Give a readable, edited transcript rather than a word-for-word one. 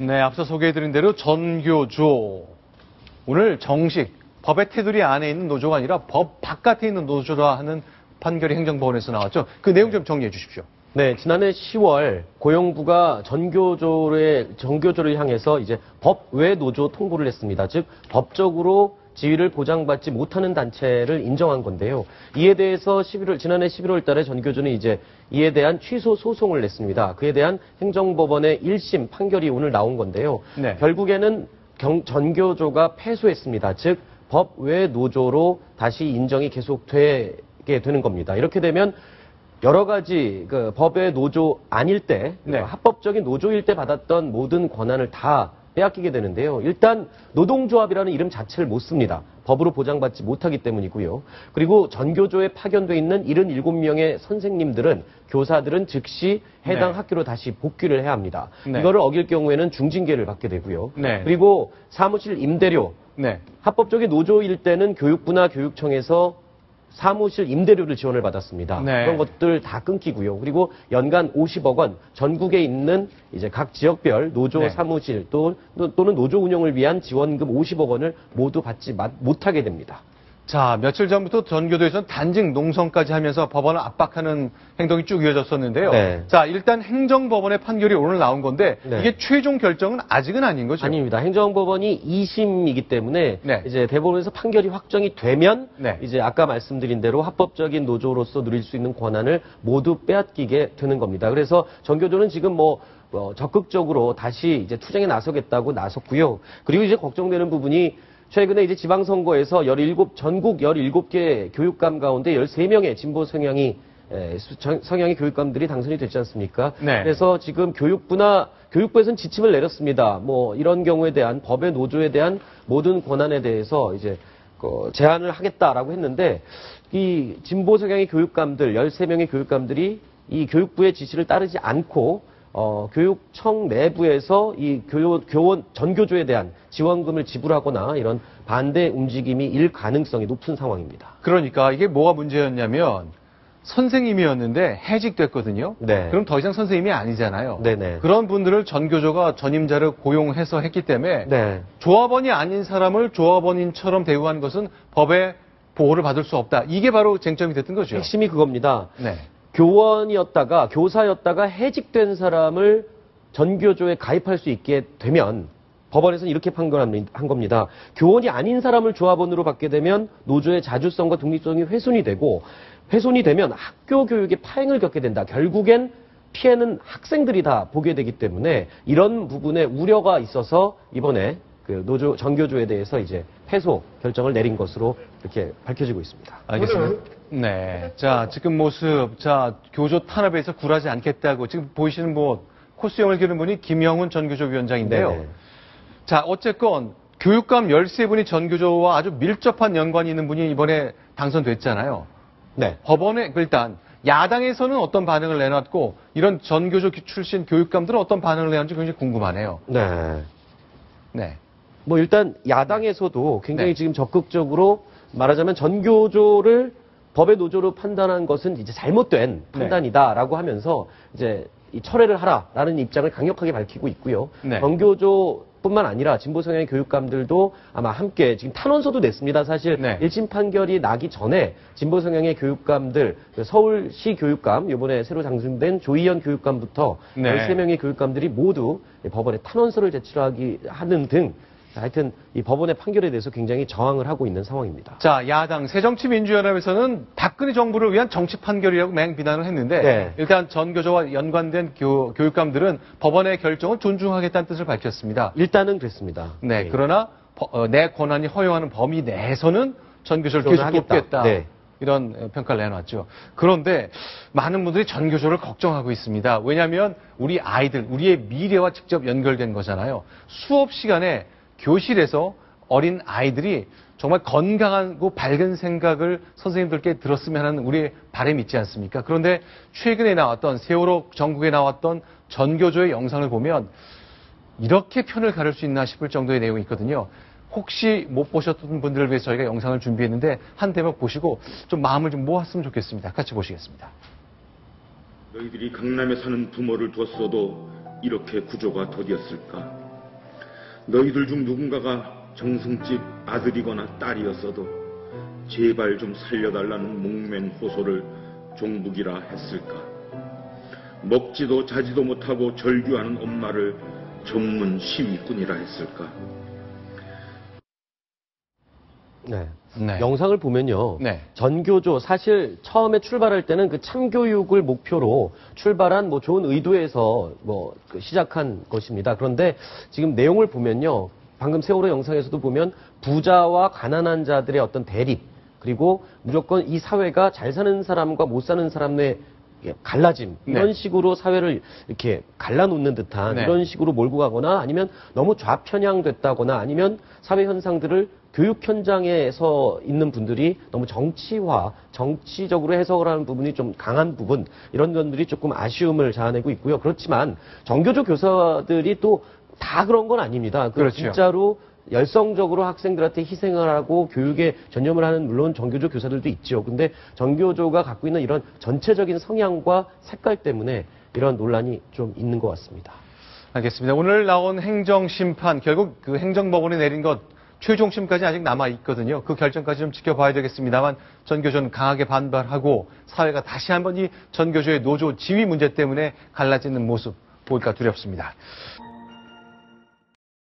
네, 앞서 소개해드린 대로 전교조. 오늘 정식 법의 테두리 안에 있는 노조가 아니라 법 바깥에 있는 노조라 하는 판결이 행정법원에서 나왔죠. 그 내용 좀 정리해 주십시오. 네, 지난해 10월 고용부가 전교조를 향해서 이제 법 외 노조 통보를 했습니다. 즉 법적으로 지위를 보장받지 못하는 단체를 인정한 건데요. 이에 대해서 지난해 11월 달에 전교조는 이제 이에 대한 취소 소송을 냈습니다. 그에 대한 행정법원의 1심 판결이 오늘 나온 건데요. 네. 결국에는 전교조가 패소했습니다. 즉 법 외 노조로 다시 인정이 계속되게 되는 겁니다. 이렇게 되면 여러 가지 법의 노조 아닐 때, 네. 합법적인 노조일 때 받았던 모든 권한을 다 빼앗기게 되는데요. 일단 노동조합이라는 이름 자체를 못 씁니다. 법으로 보장받지 못하기 때문이고요. 그리고 전교조에 파견돼 있는 77명의 선생님들은, 교사들은 즉시 해당 네. 학교로 다시 복귀를 해야 합니다. 네. 이거를 어길 경우에는 중징계를 받게 되고요. 네. 그리고 사무실 임대료, 네. 합법적인 노조일 때는 교육부나 교육청에서 사무실 임대료를 지원을 받았습니다. 네. 그런 것들 다 끊기고요. 그리고 연간 50억 원 전국에 있는 이제 각 지역별 노조 네. 사무실 또는 노조 운영을 위한 지원금 50억 원을 모두 받지 못하게 됩니다. 자, 며칠 전부터 전교도에서는 단직 농성까지 하면서 법원을 압박하는 행동이 쭉 이어졌었는데요. 네. 자, 일단 행정법원의 판결이 오늘 나온 건데 네. 이게 최종 결정은 아직은 아닌 거죠? 아닙니다. 행정법원이 2심이기 때문에 네. 이제 대법원에서 판결이 확정이 되면 네. 이제 아까 말씀드린 대로 합법적인 노조로서 누릴 수 있는 권한을 모두 빼앗기게 되는 겁니다. 그래서 전교조는 지금 적극적으로 다시 이제 투쟁에 나서겠다고 나섰고요. 그리고 이제 걱정되는 부분이 최근에 이제 지방선거에서 전국 17개 교육감 가운데 13명의 진보 성향의 교육감들이 당선이 됐지 않습니까? 네. 그래서 지금 교육부에서는 지침을 내렸습니다. 이런 경우에 대한 법의 노조에 대한 모든 권한에 대해서 이제 제한을 하겠다라고 했는데 이 진보 성향의 교육감들 13명의 교육감들이 이 교육부의 지시를 따르지 않고 교육청 내부에서 이 교원 전교조에 대한 지원금을 지불하거나 이런 반대 움직임이 일 가능성이 높은 상황입니다. 그러니까 이게 뭐가 문제였냐면 선생님이었는데 해직됐거든요. 네. 그럼 더 이상 선생님이 아니잖아요. 네네. 그런 분들을 전교조가 전임자를 고용해서 했기 때문에 네. 조합원이 아닌 사람을 조합원인처럼 대우하는 것은 법의 보호를 받을 수 없다. 이게 바로 쟁점이 됐던 거죠. 핵심이 그겁니다. 네. 교사였다가 해직된 사람을 전교조에 가입할 수 있게 되면 법원에서는 이렇게 판결한 겁니다. 교원이 아닌 사람을 조합원으로 받게 되면 노조의 자주성과 독립성이 훼손이 되면 학교 교육에 파행을 겪게 된다. 결국엔 피해는 학생들이 다 보게 되기 때문에 이런 부분에 우려가 있어서 이번에 전교조에 대해서 이제 패소 결정을 내린 것으로 이렇게 밝혀지고 있습니다. 알겠습니다. 네. 자, 지금 모습, 교조 탄압에서 굴하지 않겠다고 지금 보이시는 코스형을 기는 분이 김영훈 전교조 위원장인데요. 네네. 자, 어쨌건 교육감 13분이 전교조와 아주 밀접한 연관이 있는 분이 이번에 당선됐잖아요. 네. 법원에 일단 야당에서는 어떤 반응을 내놨고 이런 전교조 출신 교육감들은 어떤 반응을 내놨는지 굉장히 궁금하네요. 네. 네. 일단 야당에서도 굉장히 네. 지금 적극적으로 말하자면 전교조를 법의 노조로 판단한 것은 이제 잘못된 판단이다라고 하면서 이제 철회를 하라라는 입장을 강력하게 밝히고 있고요. 네. 전교조뿐만 아니라 진보 성향의 교육감들도 아마 함께 지금 탄원서도 냈습니다. 사실 네. 1심 판결이 나기 전에 진보 성향의 교육감들, 서울시 교육감, 이번에 새로 당선된 조희연 교육감부터 네. 13명의 교육감들이 모두 법원에 탄원서를 제출하는 등 하여튼 이 법원의 판결에 대해서 굉장히 저항을 하고 있는 상황입니다. 자, 야당 새정치민주연합에서는 박근혜 정부를 위한 정치 판결이라고 맹비난을 했는데 네. 일단 전교조와 연관된 교육감들은 법원의 결정을 존중하겠다는 뜻을 밝혔습니다. 일단은 그랬습니다. 네, 그러나 내 권한이 허용하는 범위 내에서는 전교조를 계속 하겠다. 돕겠다. 네. 이런 평가를 내놨죠. 그런데 많은 분들이 전교조를 걱정하고 있습니다. 왜냐하면 우리 아이들, 우리의 미래와 직접 연결된 거잖아요. 수업 시간에 교실에서 어린 아이들이 정말 건강하고 밝은 생각을 선생님들께 들었으면 하는 우리의 바람이 있지 않습니까? 그런데 최근에 나왔던 세월호 전국에 나왔던 전교조의 영상을 보면 이렇게 편을 가를 수 있나 싶을 정도의 내용이 있거든요. 혹시 못 보셨던 분들을 위해서 저희가 영상을 준비했는데 한 대목 보시고 좀 마음을 좀 모았으면 좋겠습니다. 같이 보시겠습니다. 너희들이 강남에 사는 부모를 뒀어도 이렇게 구조가 더디었을까? 너희들 중 누군가가 정승집 아들이거나 딸이었어도 제발 좀 살려달라는 목멘 호소를 종북이라 했을까? 먹지도 자지도 못하고 절규하는 엄마를 전문 시위꾼이라 했을까? 네. 네. 영상을 보면요. 네. 전교조 사실 처음에 출발할 때는 그 참교육을 목표로 출발한 뭐 좋은 의도에서 그 시작한 것입니다. 그런데 지금 내용을 보면요. 방금 세월호 영상에서도 보면 부자와 가난한 자들의 어떤 대립 그리고 무조건 이 사회가 잘 사는 사람과 못 사는 사람의 갈라짐 이런 네. 식으로 사회를 이렇게 갈라놓는 듯한 네. 이런 식으로 몰고 가거나 아니면 너무 좌편향됐다거나 아니면 사회 현상들을 교육 현장에서 있는 분들이 너무 정치적으로 해석을 하는 부분이 좀 강한 부분 이런 점들이 조금 아쉬움을 자아내고 있고요. 그렇지만 정교조 교사들이 또 다 그런 건 아닙니다. 그렇죠. 진짜로 열성적으로 학생들한테 희생을 하고 교육에 전념을 하는 물론 정교조 교사들도 있죠. 근데 정교조가 갖고 있는 이런 전체적인 성향과 색깔 때문에 이런 논란이 좀 있는 것 같습니다. 알겠습니다. 오늘 나온 행정심판, 결국 그 행정법원이 내린 것 최종심까지 아직 남아있거든요. 그 결정까지 좀 지켜봐야 되겠습니다만 전교조는 강하게 반발하고 사회가 다시 한번 이 전교조의 노조 지위 문제 때문에 갈라지는 모습 보일까 두렵습니다.